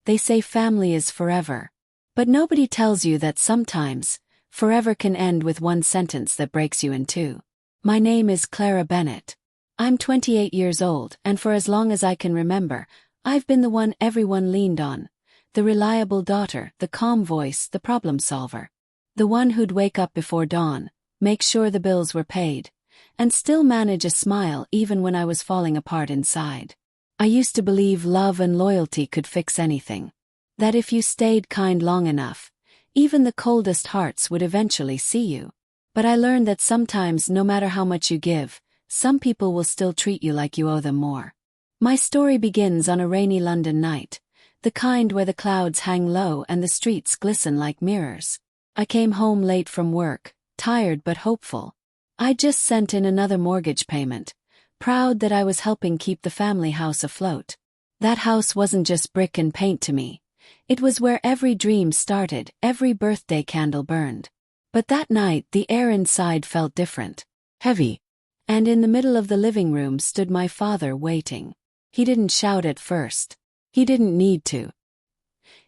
They say family is forever. But nobody tells you that sometimes, forever can end with one sentence that breaks you in two. My name is Clara Bennett. I'm 28 years old, and for as long as I can remember, I've been the one everyone leaned on. The reliable daughter, the calm voice, the problem solver. The one who'd wake up before dawn, make sure the bills were paid, and still manage a smile even when I was falling apart inside. I used to believe love and loyalty could fix anything. That if you stayed kind long enough, even the coldest hearts would eventually see you. But I learned that sometimes, no matter how much you give, some people will still treat you like you owe them more. My story begins on a rainy London night, the kind where the clouds hang low and the streets glisten like mirrors. I came home late from work, tired but hopeful. I'd just sent in another mortgage payment, proud that I was helping keep the family house afloat. That house wasn't just brick and paint to me. It was where every dream started, every birthday candle burned. But that night the air inside felt different. Heavy. And in the middle of the living room stood my father waiting. He didn't shout at first. He didn't need to.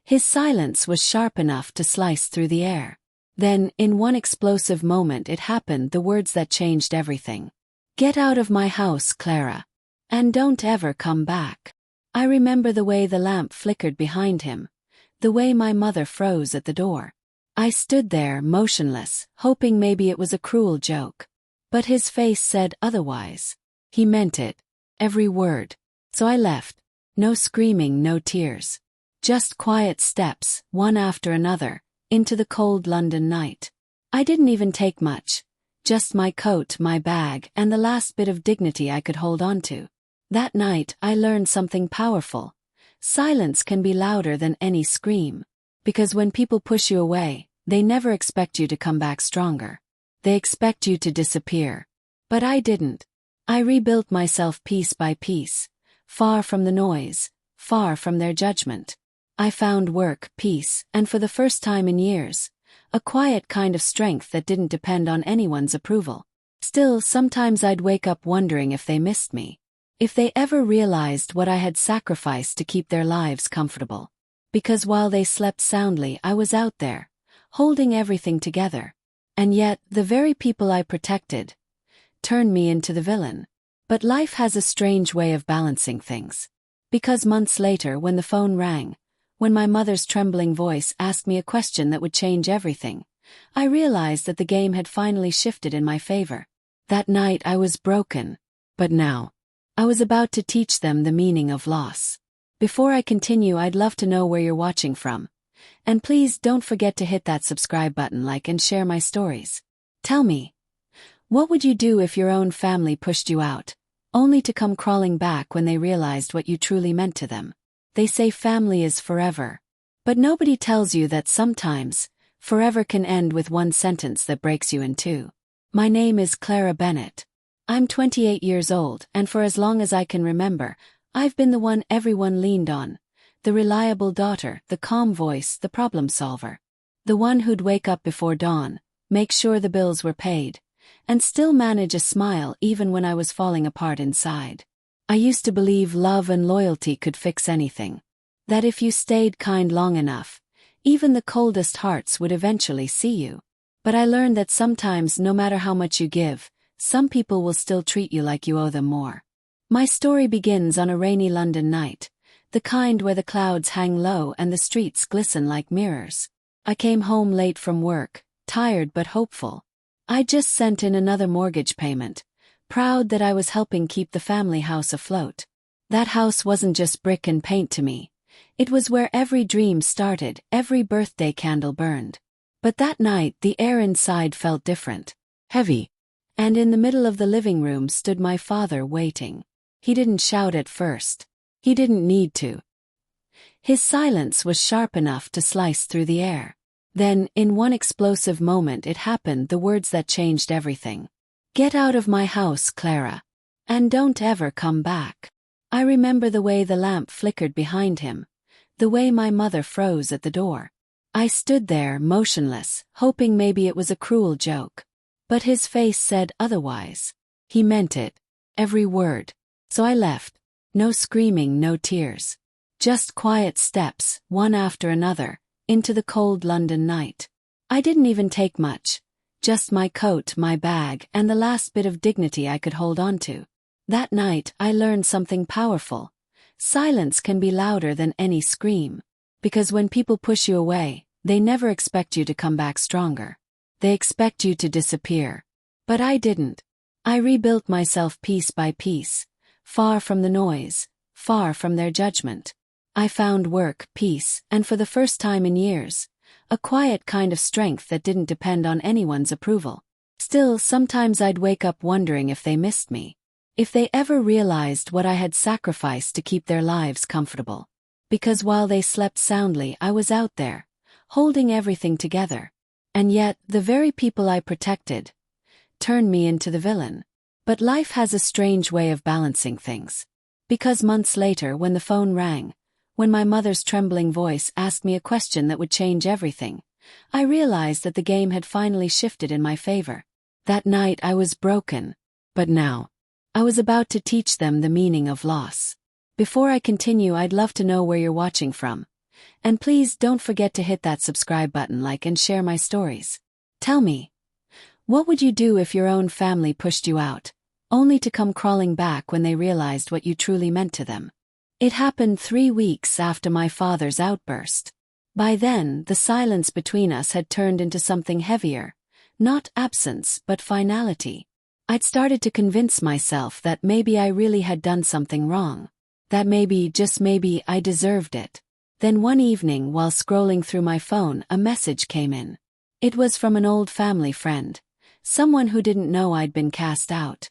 His silence was sharp enough to slice through the air. Then, in one explosive moment it happened, the words that changed everything. Get out of my house, Clara. And don't ever come back. I remember the way the lamp flickered behind him. The way my mother froze at the door. I stood there, motionless, hoping maybe it was a cruel joke. But his face said otherwise. He meant it. Every word. So I left. No screaming, no tears. Just quiet steps, one after another, into the cold London night. I didn't even take much. Just my coat, my bag, and the last bit of dignity I could hold on to. That night I learned something powerful. Silence can be louder than any scream. Because when people push you away, they never expect you to come back stronger. They expect you to disappear. But I didn't. I rebuilt myself piece by piece, far from the noise, far from their judgment. I found work, peace, and for the first time in years, a quiet kind of strength that didn't depend on anyone's approval. Still, sometimes I'd wake up wondering if they missed me. If they ever realized what I had sacrificed to keep their lives comfortable. Because while they slept soundly, I was out there, holding everything together. And yet, the very people I protected turned me into the villain. But life has a strange way of balancing things. Because months later, when the phone rang, when my mother's trembling voice asked me a question that would change everything, I realized that the game had finally shifted in my favor. That night I was broken. But now, I was about to teach them the meaning of loss. Before I continue, I'd love to know where you're watching from. And please don't forget to hit that subscribe button, like and share my stories. Tell me, what would you do if your own family pushed you out, only to come crawling back when they realized what you truly meant to them? They say family is forever. But nobody tells you that sometimes, forever can end with one sentence that breaks you in two. My name is Clara Bennett. I'm 28 years old, and for as long as I can remember, I've been the one everyone leaned on. The reliable daughter, the calm voice, the problem solver. The one who'd wake up before dawn, make sure the bills were paid, and still manage a smile even when I was falling apart inside. I used to believe love and loyalty could fix anything. That if you stayed kind long enough, even the coldest hearts would eventually see you. But I learned that sometimes, no matter how much you give, some people will still treat you like you owe them more. My story begins on a rainy London night, the kind where the clouds hang low and the streets glisten like mirrors. I came home late from work, tired but hopeful. I'd just sent in another mortgage payment, proud that I was helping keep the family house afloat. That house wasn't just brick and paint to me. It was where every dream started, every birthday candle burned. But that night the air inside felt different. Heavy. And in the middle of the living room stood my father waiting. He didn't shout at first. He didn't need to. His silence was sharp enough to slice through the air. Then, in one explosive moment it happened, the words that changed everything. Get out of my house, Clara. And don't ever come back. I remember the way the lamp flickered behind him. The way my mother froze at the door. I stood there, motionless, hoping maybe it was a cruel joke. But his face said otherwise. He meant it. Every word. So I left. No screaming, no tears. Just quiet steps, one after another, into the cold London night. I didn't even take much. Just my coat, my bag, and the last bit of dignity I could hold on to. That night, I learned something powerful. Silence can be louder than any scream. Because when people push you away, they never expect you to come back stronger. They expect you to disappear. But I didn't. I rebuilt myself piece by piece, far from the noise, far from their judgment. I found work, peace, and for the first time in years, a quiet kind of strength that didn't depend on anyone's approval. Still, sometimes I'd wake up wondering if they missed me. If they ever realized what I had sacrificed to keep their lives comfortable. Because while they slept soundly, I was out there, holding everything together. And yet, the very people I protected turned me into the villain. But life has a strange way of balancing things. Because months later, when the phone rang, when my mother's trembling voice asked me a question that would change everything, I realized that the game had finally shifted in my favor. That night I was broken. But now, I was about to teach them the meaning of loss. Before I continue, I'd love to know where you're watching from. And please don't forget to hit that subscribe button, like, and share my stories. Tell me, what would you do if your own family pushed you out, only to come crawling back when they realized what you truly meant to them? It happened 3 weeks after my father's outburst. By then, the silence between us had turned into something heavier. Not absence, but finality. I'd started to convince myself that maybe I really had done something wrong. That maybe, just maybe, I deserved it. Then one evening, while scrolling through my phone, a message came in. It was from an old family friend. Someone who didn't know I'd been cast out.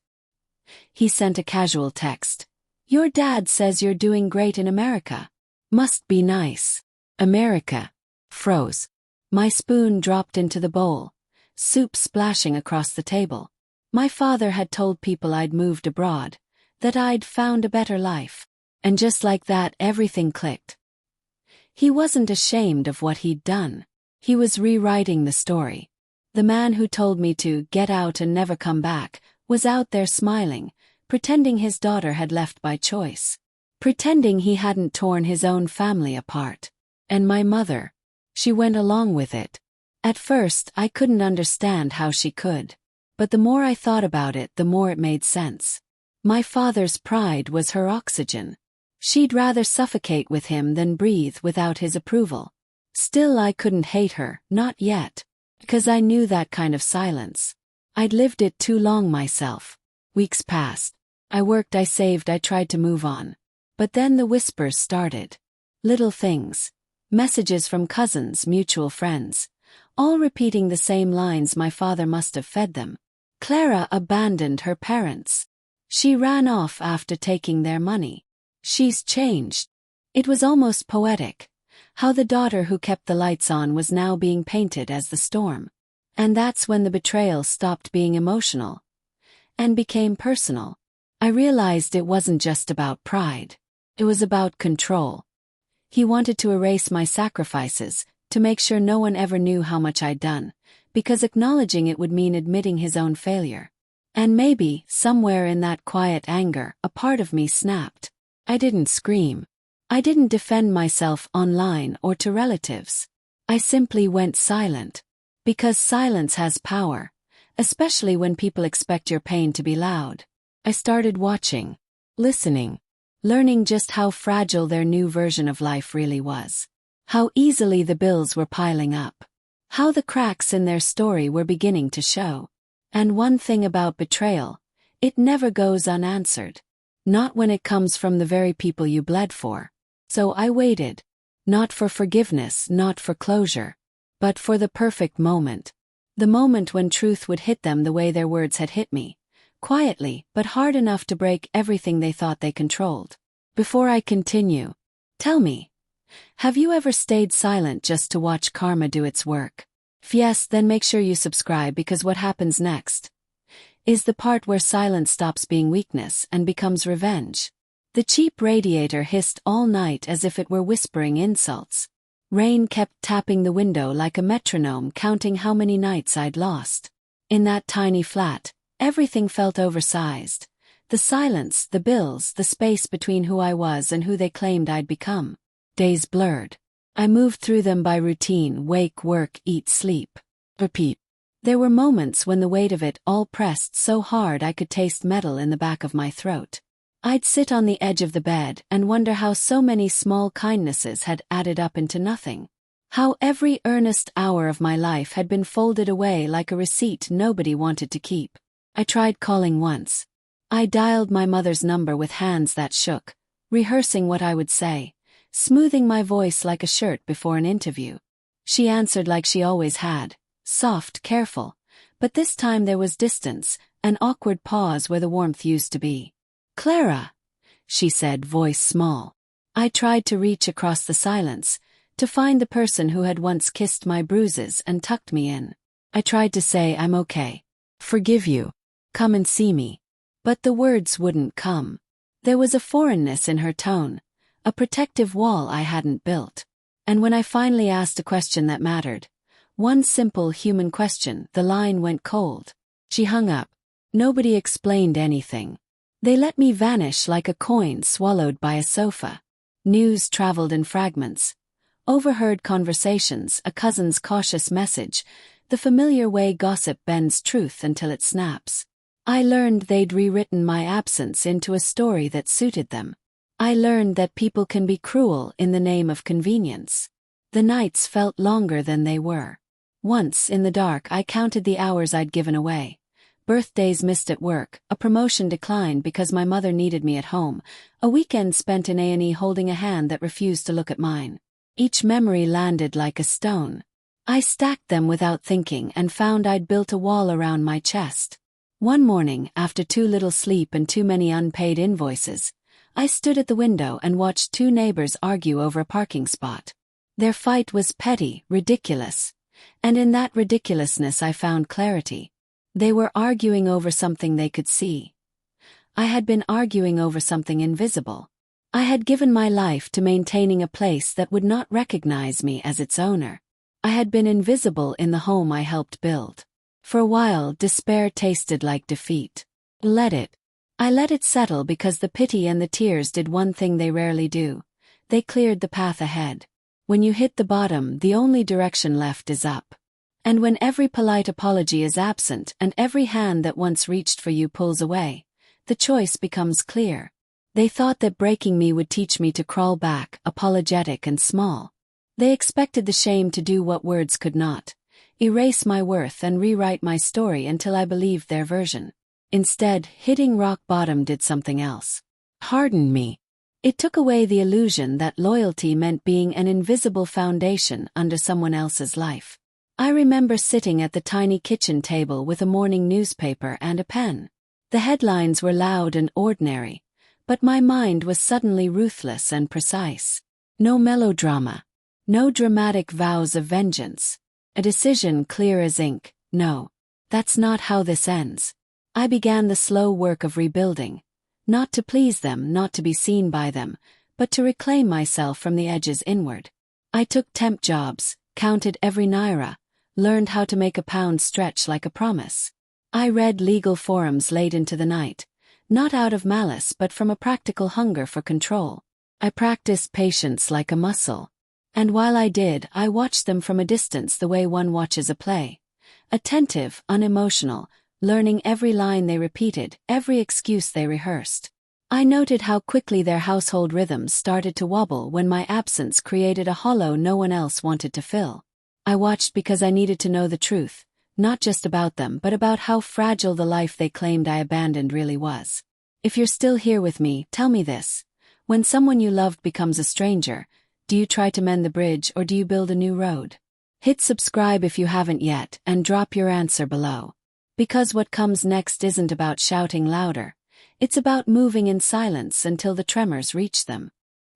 He sent a casual text. "Your dad says you're doing great in America. Must be nice." America. Froze. My spoon dropped into the bowl, soup splashing across the table. My father had told people I'd moved abroad, that I'd found a better life. And just like that, everything clicked. He wasn't ashamed of what he'd done. He was rewriting the story. The man who told me to get out and never come back was out there smiling, pretending his daughter had left by choice. Pretending he hadn't torn his own family apart. And my mother, she went along with it. At first, I couldn't understand how she could. But the more I thought about it, the more it made sense. My father's pride was her oxygen. She'd rather suffocate with him than breathe without his approval. Still, I couldn't hate her, not yet. Because I knew that kind of silence. I'd lived it too long myself. Weeks passed. I worked, I saved, I tried to move on. But then the whispers started. Little things. Messages from cousins, mutual friends. All repeating the same lines my father must have fed them. Clara abandoned her parents. She ran off after taking their money. She's changed. It was almost poetic. How the daughter who kept the lights on was now being painted as the storm. And that's when the betrayal stopped being emotional and became personal. I realized it wasn't just about pride. It was about control. He wanted to erase my sacrifices, to make sure no one ever knew how much I'd done, because acknowledging it would mean admitting his own failure. And maybe, somewhere in that quiet anger, a part of me snapped. I didn't scream. I didn't defend myself online or to relatives. I simply went silent. Because silence has power, especially when people expect your pain to be loud. I started watching, listening, learning just how fragile their new version of life really was. How easily the bills were piling up. How the cracks in their story were beginning to show. And one thing about betrayal, it never goes unanswered. Not when it comes from the very people you bled for. So I waited. Not for forgiveness, not for closure. But for the perfect moment. The moment when truth would hit them the way their words had hit me. Quietly, but hard enough to break everything they thought they controlled. Before I continue, tell me, have you ever stayed silent just to watch karma do its work? If yes, then make sure you subscribe, because what happens next is the part where silence stops being weakness and becomes revenge. The cheap radiator hissed all night as if it were whispering insults. Rain kept tapping the window like a metronome, counting how many nights I'd lost. In that tiny flat, everything felt oversized. The silence, the bills, the space between who I was and who they claimed I'd become. Days blurred. I moved through them by routine: wake, work, eat, sleep. Repeat. There were moments when the weight of it all pressed so hard I could taste metal in the back of my throat. I'd sit on the edge of the bed and wonder how so many small kindnesses had added up into nothing. How every earnest hour of my life had been folded away like a receipt nobody wanted to keep. I tried calling once. I dialed my mother's number with hands that shook, rehearsing what I would say, smoothing my voice like a shirt before an interview. She answered like she always had, soft, careful, but this time there was distance, an awkward pause where the warmth used to be. "Clara," she said, voice small. I tried to reach across the silence, to find the person who had once kissed my bruises and tucked me in. I tried to say, "I'm okay. Forgive you. Come and see me." But the words wouldn't come. There was a foreignness in her tone, a protective wall I hadn't built. And when I finally asked a question that mattered, one simple human question, the line went cold. She hung up. Nobody explained anything. They let me vanish like a coin swallowed by a sofa. News traveled in fragments. Overheard conversations, a cousin's cautious message, the familiar way gossip bends truth until it snaps. I learned they'd rewritten my absence into a story that suited them. I learned that people can be cruel in the name of convenience. The nights felt longer than they were. Once, in the dark, I counted the hours I'd given away. Birthdays missed at work, a promotion declined because my mother needed me at home, a weekend spent in A&E holding a hand that refused to look at mine. Each memory landed like a stone. I stacked them without thinking and found I'd built a wall around my chest. One morning, after too little sleep and too many unpaid invoices, I stood at the window and watched two neighbors argue over a parking spot. Their fight was petty, ridiculous, and in that ridiculousness I found clarity. They were arguing over something they could see. I had been arguing over something invisible. I had given my life to maintaining a place that would not recognize me as its owner. I had been invisible in the home I helped build. For a while, despair tasted like defeat. I let it settle because the pity and the tears did one thing they rarely do. They cleared the path ahead. When you hit the bottom, the only direction left is up. And when every polite apology is absent and every hand that once reached for you pulls away, the choice becomes clear. They thought that breaking me would teach me to crawl back, apologetic and small. They expected the shame to do what words could not. Erase my worth and rewrite my story until I believed their version. Instead, hitting rock bottom did something else. Hardened me. It took away the illusion that loyalty meant being an invisible foundation under someone else's life. I remember sitting at the tiny kitchen table with a morning newspaper and a pen. The headlines were loud and ordinary, but my mind was suddenly ruthless and precise. No melodrama. No dramatic vows of vengeance. A decision clear as ink: no, that's not how this ends. I began the slow work of rebuilding. Not to please them, not to be seen by them, but to reclaim myself from the edges inward. I took temp jobs, counted every naira, learned how to make a pound stretch like a promise. I read legal forums late into the night, not out of malice but from a practical hunger for control. I practiced patience like a muscle. And while I did, I watched them from a distance the way one watches a play. Attentive, unemotional, learning every line they repeated, every excuse they rehearsed. I noted how quickly their household rhythms started to wobble when my absence created a hollow no one else wanted to fill. I watched because I needed to know the truth, not just about them but about how fragile the life they claimed I abandoned really was. If you're still here with me, tell me this. When someone you loved becomes a stranger, do you try to mend the bridge or do you build a new road? Hit subscribe if you haven't yet and drop your answer below. Because what comes next isn't about shouting louder. It's about moving in silence until the tremors reach them.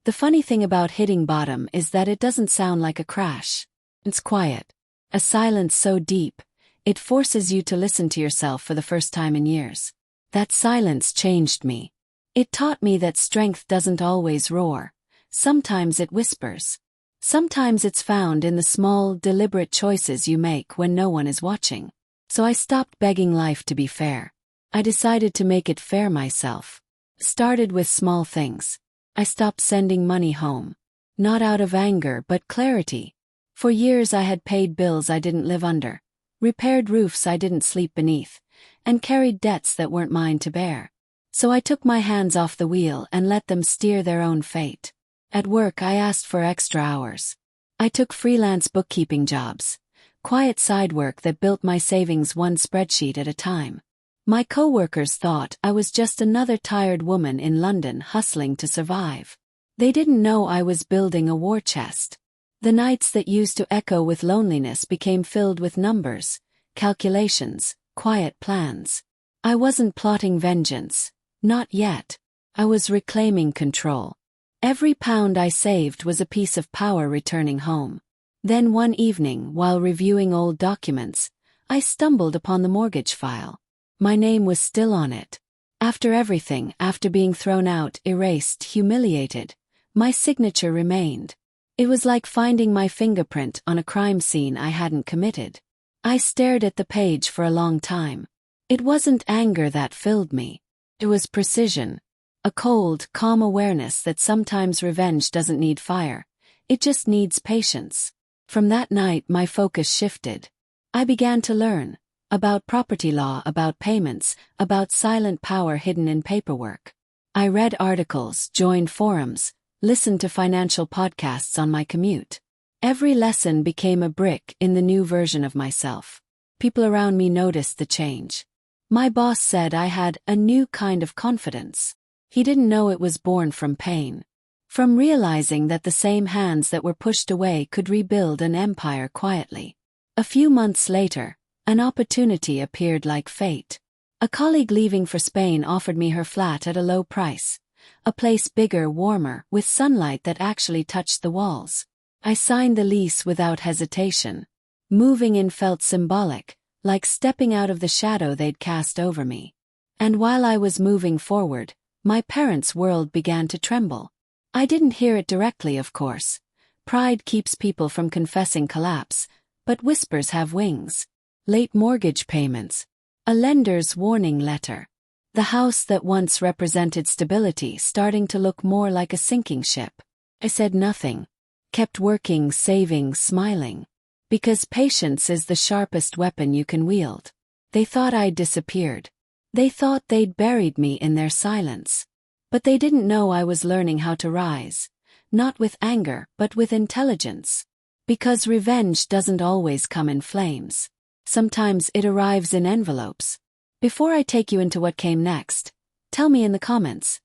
The funny thing about hitting bottom is that it doesn't sound like a crash. It's quiet. A silence so deep, it forces you to listen to yourself for the first time in years. That silence changed me. It taught me that strength doesn't always roar. Sometimes it whispers. Sometimes it's found in the small, deliberate choices you make when no one is watching. So I stopped begging life to be fair. I decided to make it fair myself. Started with small things. I stopped sending money home. Not out of anger but clarity. For years I had paid bills I didn't live under, repaired roofs I didn't sleep beneath, and carried debts that weren't mine to bear. So I took my hands off the wheel and let them steer their own fate. At work I asked for extra hours. I took freelance bookkeeping jobs, quiet side work that built my savings one spreadsheet at a time. My coworkers thought I was just another tired woman in London hustling to survive. They didn't know I was building a war chest. The nights that used to echo with loneliness became filled with numbers, calculations, quiet plans. I wasn't plotting vengeance. Not yet. I was reclaiming control. Every pound I saved was a piece of power returning home. Then one evening, while reviewing old documents, I stumbled upon the mortgage file. My name was still on it. After everything, after being thrown out, erased, humiliated, my signature remained. It was like finding my fingerprint on a crime scene I hadn't committed. I stared at the page for a long time. It wasn't anger that filled me. It was precision. A cold, calm awareness that sometimes revenge doesn't need fire. It just needs patience. From that night my focus shifted. I began to learn. About property law, about payments, about silent power hidden in paperwork. I read articles, joined forums, listened to financial podcasts on my commute. Every lesson became a brick in the new version of myself. People around me noticed the change. My boss said I had a new kind of confidence. He didn't know it was born from pain. From realizing that the same hands that were pushed away could rebuild an empire quietly. A few months later, an opportunity appeared like fate. A colleague leaving for Spain offered me her flat at a low price. A place bigger, warmer, with sunlight that actually touched the walls. I signed the lease without hesitation. Moving in felt symbolic, like stepping out of the shadow they'd cast over me. And while I was moving forward, my parents' world began to tremble. I didn't hear it directly, of course. Pride keeps people from confessing collapse, but whispers have wings. Late mortgage payments. A lender's warning letter. The house that once represented stability starting to look more like a sinking ship. I said nothing. Kept working, saving, smiling. Because patience is the sharpest weapon you can wield. They thought I'd disappeared. They thought they'd buried me in their silence. But they didn't know I was learning how to rise. Not with anger, but with intelligence. Because revenge doesn't always come in flames. Sometimes it arrives in envelopes. Before I take you into what came next, tell me in the comments,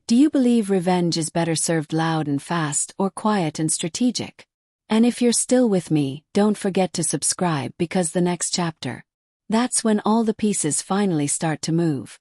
do you believe revenge is better served loud and fast or quiet and strategic? And if you're still with me, don't forget to subscribe because the next chapter, that's when all the pieces finally start to move,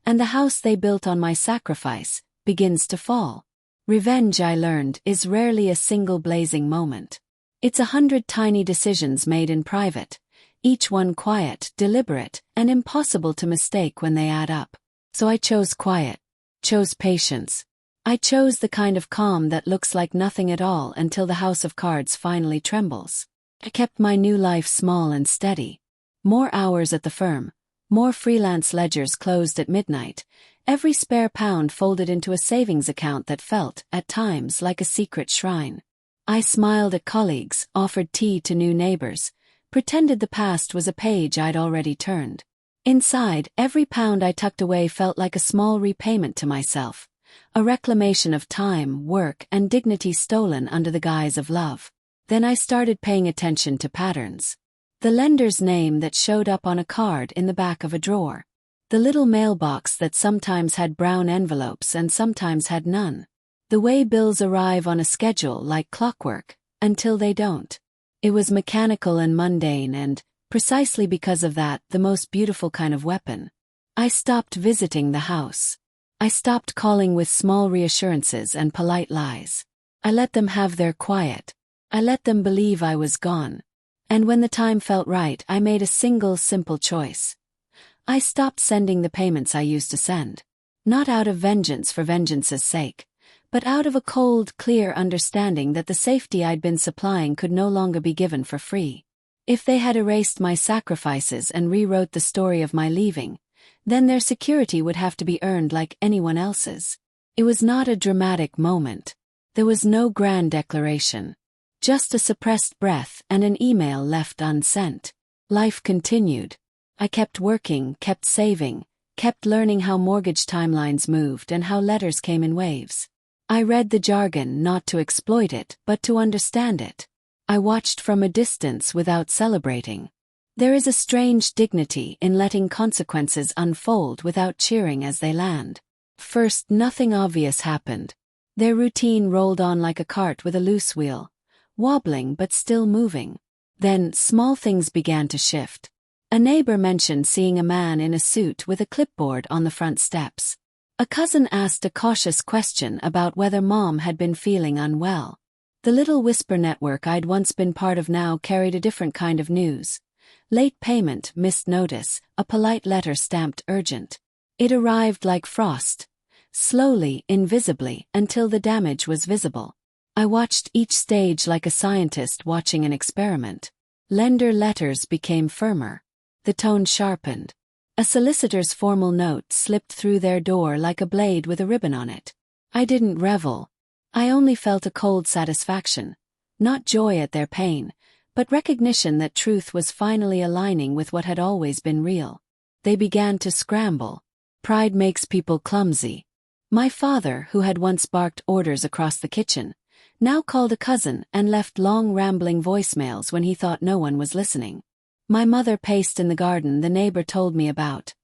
and the house they built on my sacrifice begins to fall. Revenge, I learned, is rarely a single blazing moment. It's 100 tiny decisions made in private. Each one quiet, deliberate, and impossible to mistake when they add up. So I chose quiet. Chose patience. I chose the kind of calm that looks like nothing at all until the house of cards finally trembles. I kept my new life small and steady. More hours at the firm. More freelance ledgers closed at midnight. Every spare pound folded into a savings account that felt, at times, like a secret shrine. I smiled at colleagues, offered tea to new neighbors, pretended the past was a page I'd already turned. Inside, every pound I tucked away felt like a small repayment to myself, a reclamation of time, work, and dignity stolen under the guise of love. Then I started paying attention to patterns. The lender's name that showed up on a card in the back of a drawer. The little mailbox that sometimes had brown envelopes and sometimes had none. The way bills arrive on a schedule like clockwork, until they don't. It was mechanical and mundane and, precisely because of that, the most beautiful kind of weapon. I stopped visiting the house. I stopped calling with small reassurances and polite lies. I let them have their quiet. I let them believe I was gone. And when the time felt right, I made a single simple choice. I stopped sending the payments I used to send. Not out of vengeance for vengeance's sake, but out of a cold, clear understanding that the safety I'd been supplying could no longer be given for free. If they had erased my sacrifices and rewrote the story of my leaving, then their security would have to be earned like anyone else's. It was not a dramatic moment. There was no grand declaration. Just a suppressed breath and an email left unsent. Life continued. I kept working, kept saving, kept learning how mortgage timelines moved and how letters came in waves. I read the jargon not to exploit it, but to understand it. I watched from a distance without celebrating. There is a strange dignity in letting consequences unfold without cheering as they land. First, nothing obvious happened. Their routine rolled on like a cart with a loose wheel, wobbling but still moving. Then, small things began to shift. A neighbor mentioned seeing a man in a suit with a clipboard on the front steps. A cousin asked a cautious question about whether Mom had been feeling unwell. The little whisper network I'd once been part of now carried a different kind of news. Late payment, missed notice, a polite letter stamped urgent. It arrived like frost. Slowly, invisibly, until the damage was visible. I watched each stage like a scientist watching an experiment. Lender letters became firmer. The tone sharpened. A solicitor's formal note slipped through their door like a blade with a ribbon on it. I didn't revel. I only felt a cold satisfaction. Not joy at their pain, but recognition that truth was finally aligning with what had always been real. They began to scramble. Pride makes people clumsy. My father, who had once barked orders across the kitchen, now called a cousin and left long rambling voicemails when he thought no one was listening. My mother paced in the garden the neighbor told me about,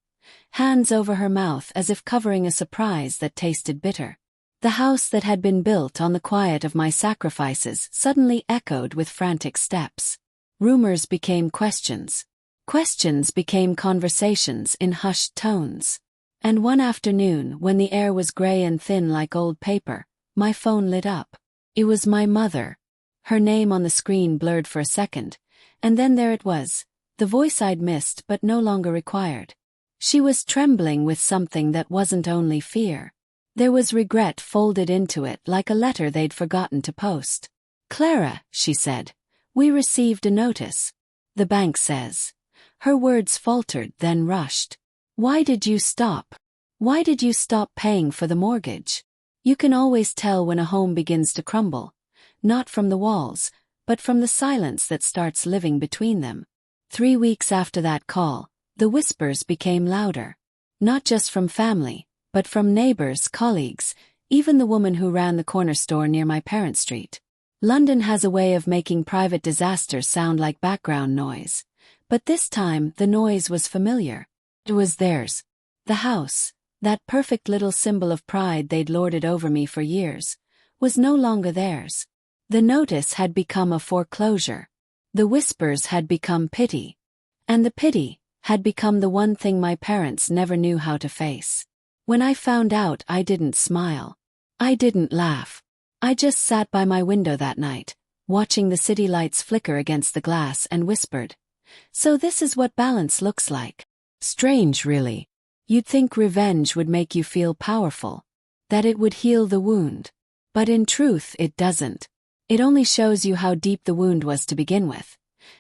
hands over her mouth as if covering a surprise that tasted bitter. The house that had been built on the quiet of my sacrifices suddenly echoed with frantic steps. Rumors became questions. Questions became conversations in hushed tones. And one afternoon, when the air was gray and thin like old paper, my phone lit up. It was my mother. Her name on the screen blurred for a second, and then there it was, the voice I'd missed but no longer required. She was trembling with something that wasn't only fear. There was regret folded into it like a letter they'd forgotten to post. "Clara," she said, "we received a notice. The bank says." Her words faltered, then rushed. "Why did you stop? Why did you stop paying for the mortgage?" You can always tell when a home begins to crumble, not from the walls, but from the silence that starts living between them. 3 weeks after that call, the whispers became louder. Not just from family, but from neighbors, colleagues, even the woman who ran the corner store near my parents' street. London has a way of making private disasters sound like background noise. But this time, the noise was familiar. It was theirs. The house, that perfect little symbol of pride they'd lorded over me for years, was no longer theirs. The notice had become a foreclosure. The whispers had become pity. And the pity had become the one thing my parents never knew how to face. When I found out, I didn't smile. I didn't laugh. I just sat by my window that night, watching the city lights flicker against the glass and whispered, "So this is what balance looks like." Strange, really. You'd think revenge would make you feel powerful, that it would heal the wound. But in truth, it doesn't. It only shows you how deep the wound was to begin with,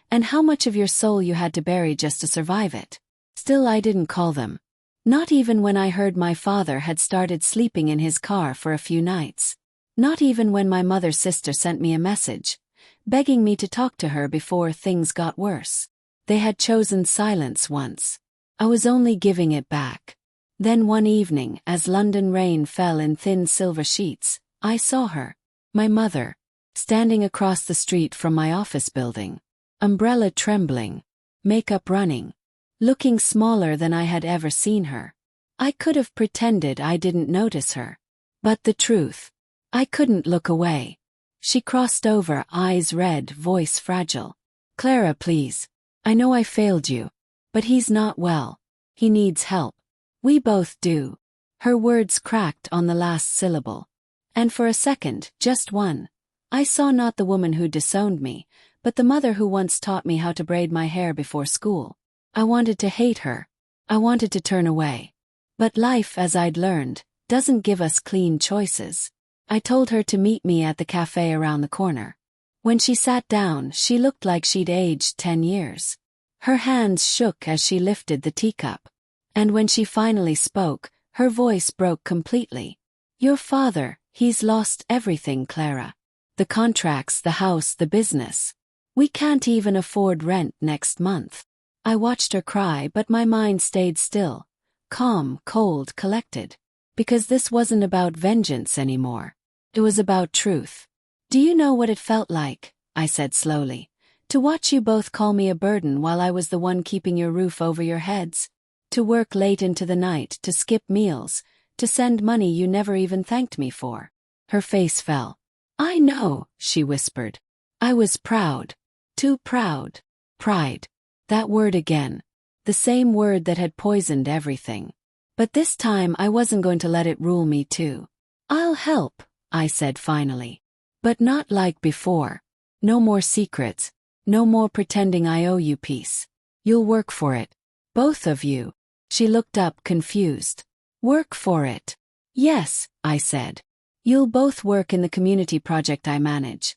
and how much of your soul you had to bury just to survive it. Still, I didn't call them. Not even when I heard my father had started sleeping in his car for a few nights. Not even when my mother's sister sent me a message, begging me to talk to her before things got worse. They had chosen silence once. I was only giving it back. Then one evening, as London rain fell in thin silver sheets, I saw her, my mother, standing across the street from my office building, umbrella trembling, makeup running, looking smaller than I had ever seen her. I could have pretended I didn't notice her. But the truth, I couldn't look away. She crossed over, eyes red, voice fragile. "Clara, please. I know I failed you. But he's not well. He needs help. We both do." Her words cracked on the last syllable. And for a second, just one, I saw not the woman who disowned me, but the mother who once taught me how to braid my hair before school. I wanted to hate her. I wanted to turn away. But life, as I'd learned, doesn't give us clean choices. I told her to meet me at the cafe around the corner. When she sat down, she looked like she'd aged 10 years. Her hands shook as she lifted the teacup. And when she finally spoke, her voice broke completely. "Your father, He's lost everything, Clara. The contracts, the house, the business. We can't even afford rent next month. I watched her cry, but my mind stayed still, calm, cold, collected. Because this wasn't about vengeance anymore. It was about truth. Do you know what it felt like, I said slowly, to watch you both call me a burden while I was the one keeping your roof over your heads? To work late into the night, to skip meals, to send money you never even thanked me for. Her face fell. I know, she whispered. I was proud. Too proud. Pride. That word again. The same word that had poisoned everything. But this time I wasn't going to let it rule me too. I'll help, I said finally. But not like before. No more secrets. No more pretending I owe you peace. You'll work for it. Both of you. She looked up confused. Work for it. Yes, I said. You'll both work in the community project I manage.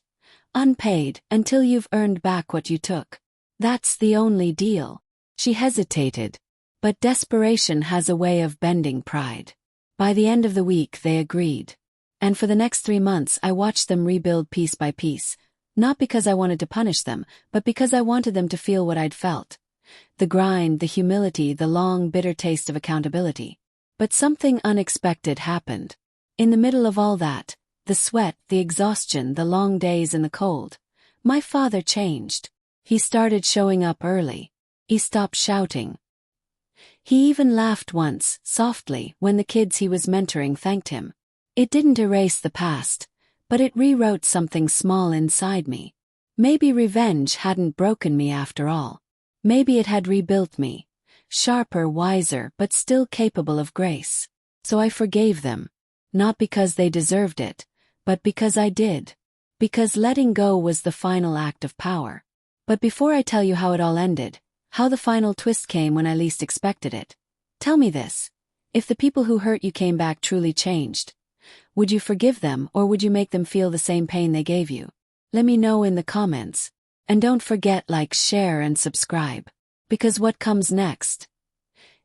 Unpaid, until you've earned back what you took. That's the only deal. She hesitated. But desperation has a way of bending pride. By the end of the week they agreed. And for the next 3 months I watched them rebuild piece by piece, not because I wanted to punish them, but because I wanted them to feel what I'd felt. The grind, the humility, the long, bitter taste of accountability. But something unexpected happened. In the middle of all that, the sweat, the exhaustion, the long days in the cold, my father changed. He started showing up early. He stopped shouting. He even laughed once, softly, when the kids he was mentoring thanked him. It didn't erase the past, but it rewrote something small inside me. Maybe revenge hadn't broken me after all. Maybe it had rebuilt me. Sharper, wiser, but still capable of grace. So I forgave them. Not because they deserved it, but because I did. Because letting go was the final act of power. But before I tell you how it all ended, how the final twist came when I least expected it, tell me this. If the people who hurt you came back truly changed, would you forgive them or would you make them feel the same pain they gave you? Let me know in the comments. And don't forget, like, share and subscribe. Because what comes next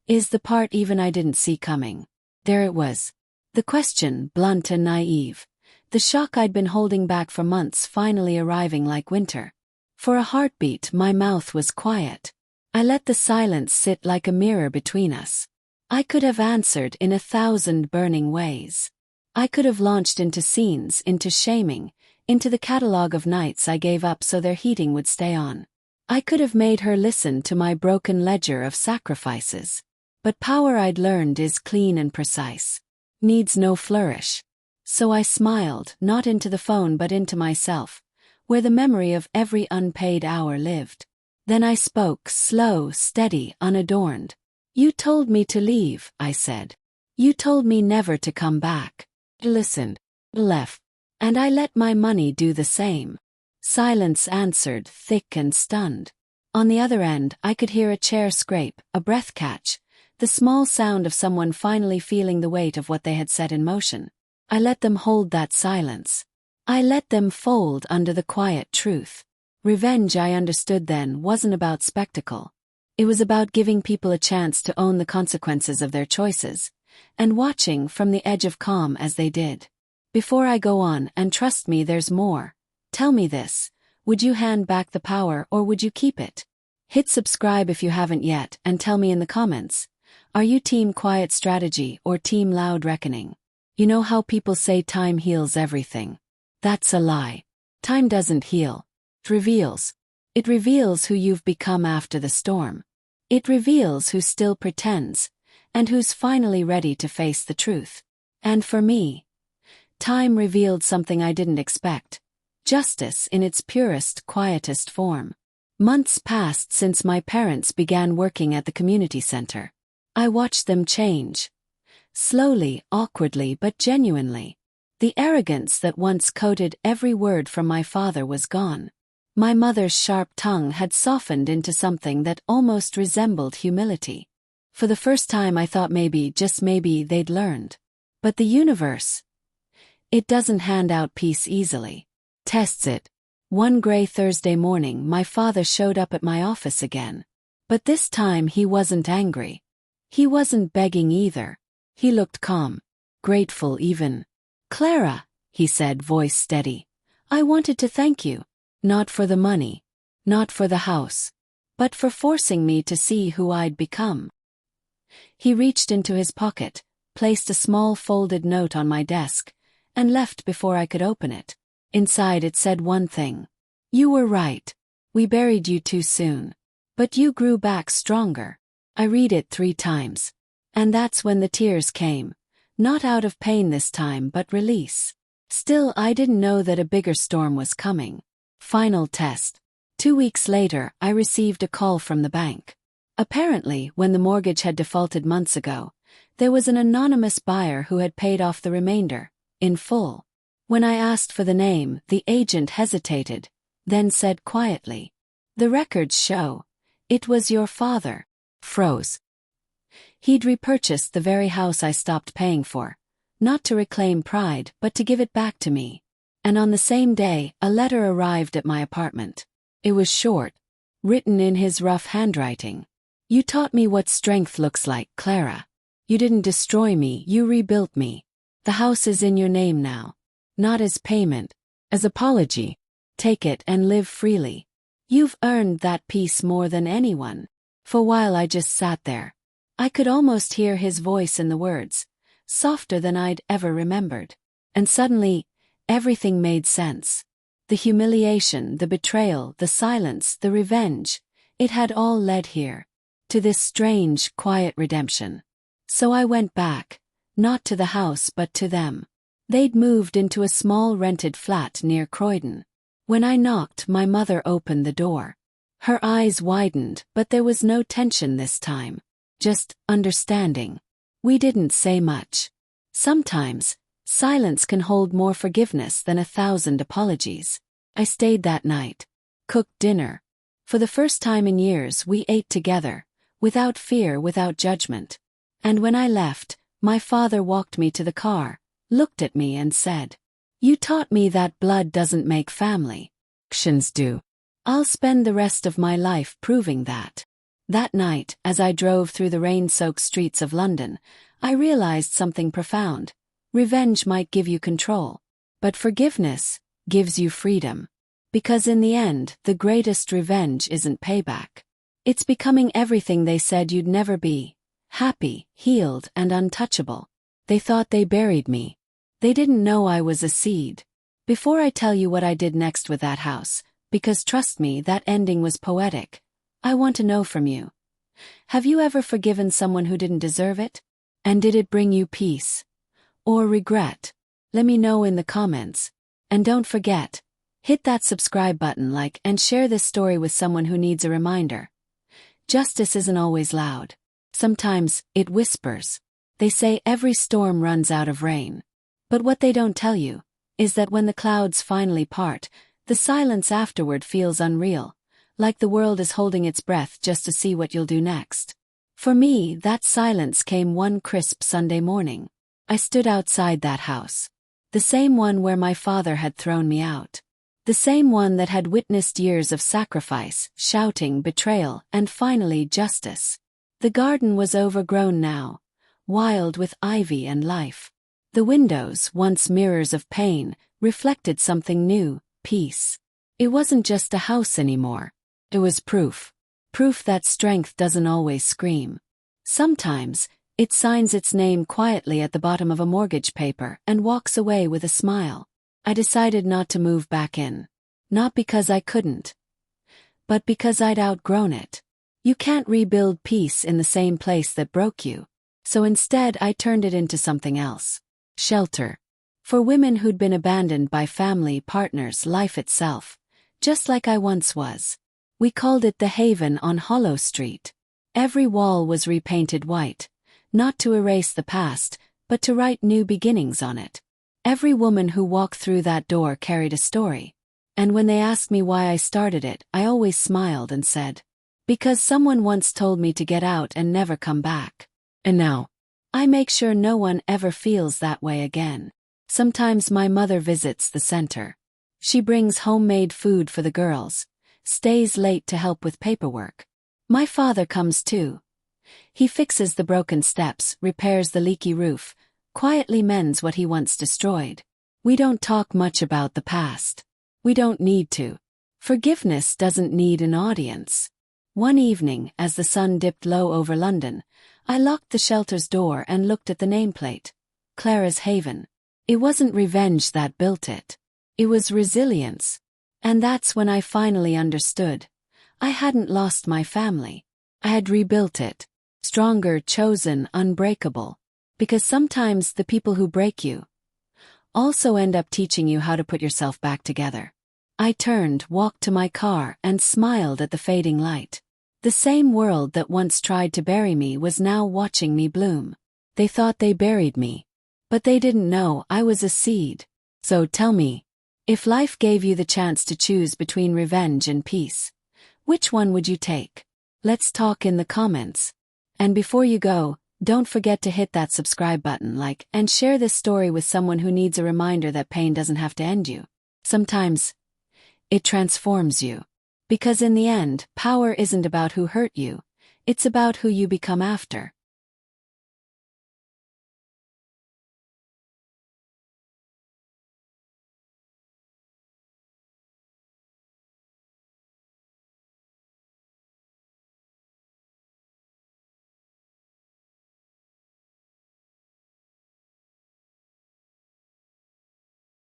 is the part even I didn't see coming. There it was. The question, blunt and naive. The shock I'd been holding back for months finally arriving like winter. For a heartbeat, my mouth was quiet. I let the silence sit like a mirror between us. I could have answered in 1,000 burning ways. I could have launched into scenes, into shaming, into the catalogue of nights I gave up so their heating would stay on. I could have made her listen to my broken ledger of sacrifices. But power, I'd learned, is clean and precise. Needs no flourish. So I smiled, not into the phone but into myself, where the memory of every unpaid hour lived. Then I spoke, slow, steady, unadorned. You told me to leave, I said. You told me never to come back. I listened, left, and I let my money do the same. Silence answered, thick and stunned. On the other end, I could hear a chair scrape, a breath catch, the small sound of someone finally feeling the weight of what they had set in motion. I let them hold that silence. I let them fold under the quiet truth. Revenge, I understood then, wasn't about spectacle. It was about giving people a chance to own the consequences of their choices, and watching from the edge of calm as they did. Before I go on, and trust me, there's more, tell me this. Would you hand back the power or would you keep it? Hit subscribe if you haven't yet, and tell me in the comments. Are you team quiet strategy or team loud reckoning? You know how people say time heals everything? That's a lie. Time doesn't heal. It reveals. It reveals who you've become after the storm. It reveals who still pretends, and who's finally ready to face the truth. And for me, time revealed something I didn't expect. Justice in its purest, quietest form. Months passed since my parents began working at the community center. I watched them change. Slowly, awkwardly, but genuinely. The arrogance that once coated every word from my father was gone. My mother's sharp tongue had softened into something that almost resembled humility. For the first time I thought maybe, just maybe, they'd learned. But the universe, it doesn't hand out peace easily. Tests it. One gray Thursday morning my father showed up at my office again. But this time he wasn't angry. He wasn't begging either. He looked calm. Grateful even. Clara, he said, voice steady. I wanted to thank you. Not for the money. Not for the house. But for forcing me to see who I'd become. He reached into his pocket, placed a small folded note on my desk, and left before I could open it. Inside it said one thing. You were right. We buried you too soon. But you grew back stronger. I read it 3 times. And that's when the tears came. Not out of pain this time but release. Still, I didn't know that a bigger storm was coming. Final test. 2 weeks later, I received a call from the bank. Apparently, when the mortgage had defaulted months ago, there was an anonymous buyer who had paid off the remainder, in full. When I asked for the name, the agent hesitated, then said quietly, "The records show. It was your father." Froze. He'd repurchased the very house I stopped paying for, not to reclaim pride but to give it back to me. And on the same day, a letter arrived at my apartment. It was short, written in his rough handwriting. You taught me what strength looks like, Clara. You didn't destroy me, you rebuilt me. The house is in your name now. Not as payment, as apology. Take it and live freely. You've earned that peace more than anyone. For a while I just sat there. I could almost hear his voice in the words, softer than I'd ever remembered. And suddenly, everything made sense. The humiliation, the betrayal, the silence, the revenge, it had all led here. To this strange, quiet redemption. So I went back, not to the house but to them. They'd moved into a small rented flat near Croydon. When I knocked, my mother opened the door. Her eyes widened, but there was no tension this time. Just understanding. We didn't say much. Sometimes, silence can hold more forgiveness than 1,000 apologies. I stayed that night. Cooked dinner. For the first time in years we ate together, without fear, without judgment. And when I left, my father walked me to the car, looked at me and said, "You taught me that blood doesn't make family. Actions do. I'll spend the rest of my life proving that." That night, as I drove through the rain-soaked streets of London, I realized something profound. Revenge might give you control, but forgiveness gives you freedom. Because in the end, the greatest revenge isn't payback. It's becoming everything they said you'd never be. Happy, healed, and untouchable. They thought they buried me. They didn't know I was a seed. Before I tell you what I did next with that house, because trust me, that ending was poetic, I want to know from you. Have you ever forgiven someone who didn't deserve it? And did it bring you peace? Or regret? Let me know in the comments. And don't forget, hit that subscribe button, like, and share this story with someone who needs a reminder. Justice isn't always loud. Sometimes, it whispers. They say every storm runs out of rain. But what they don't tell you is that when the clouds finally part, the silence afterward feels unreal, like the world is holding its breath just to see what you'll do next. For me, that silence came one crisp Sunday morning. I stood outside that house. The same one where my father had thrown me out. The same one that had witnessed years of sacrifice, shouting, betrayal, and finally justice. The garden was overgrown now, wild with ivy and life. The windows, once mirrors of pain, reflected something new, peace. It wasn't just a house anymore. It was proof. Proof that strength doesn't always scream. Sometimes, it signs its name quietly at the bottom of a mortgage paper and walks away with a smile. I decided not to move back in. Not because I couldn't, but because I'd outgrown it. You can't rebuild peace in the same place that broke you. So instead I turned it into something else. Shelter. For women who'd been abandoned by family, partners, life itself. Just like I once was. We called it the Haven on Hollow Street. Every wall was repainted white, not to erase the past, but to write new beginnings on it. Every woman who walked through that door carried a story. And when they asked me why I started it, I always smiled and said, because someone once told me to get out and never come back. And now, I make sure no one ever feels that way again. Sometimes my mother visits the center. She brings homemade food for the girls, stays late to help with paperwork. My father comes too. He fixes the broken steps, repairs the leaky roof, quietly mends what he once destroyed. We don't talk much about the past. We don't need to. Forgiveness doesn't need an audience. One evening, as the sun dipped low over London, I locked the shelter's door and looked at the nameplate. Clara's Haven. It wasn't revenge that built it. It was resilience. And that's when I finally understood. I hadn't lost my family. I had rebuilt it. Stronger, chosen, unbreakable. Because sometimes the people who break you also end up teaching you how to put yourself back together. I turned, walked to my car, and smiled at the fading light. The same world that once tried to bury me was now watching me bloom. They thought they buried me. But they didn't know I was a seed. So tell me, if life gave you the chance to choose between revenge and peace, which one would you take? Let's talk in the comments. And before you go, don't forget to hit that subscribe button, like, and share this story with someone who needs a reminder that pain doesn't have to end you. Sometimes, it transforms you. Because in the end, power isn't about who hurt you, it's about who you become after.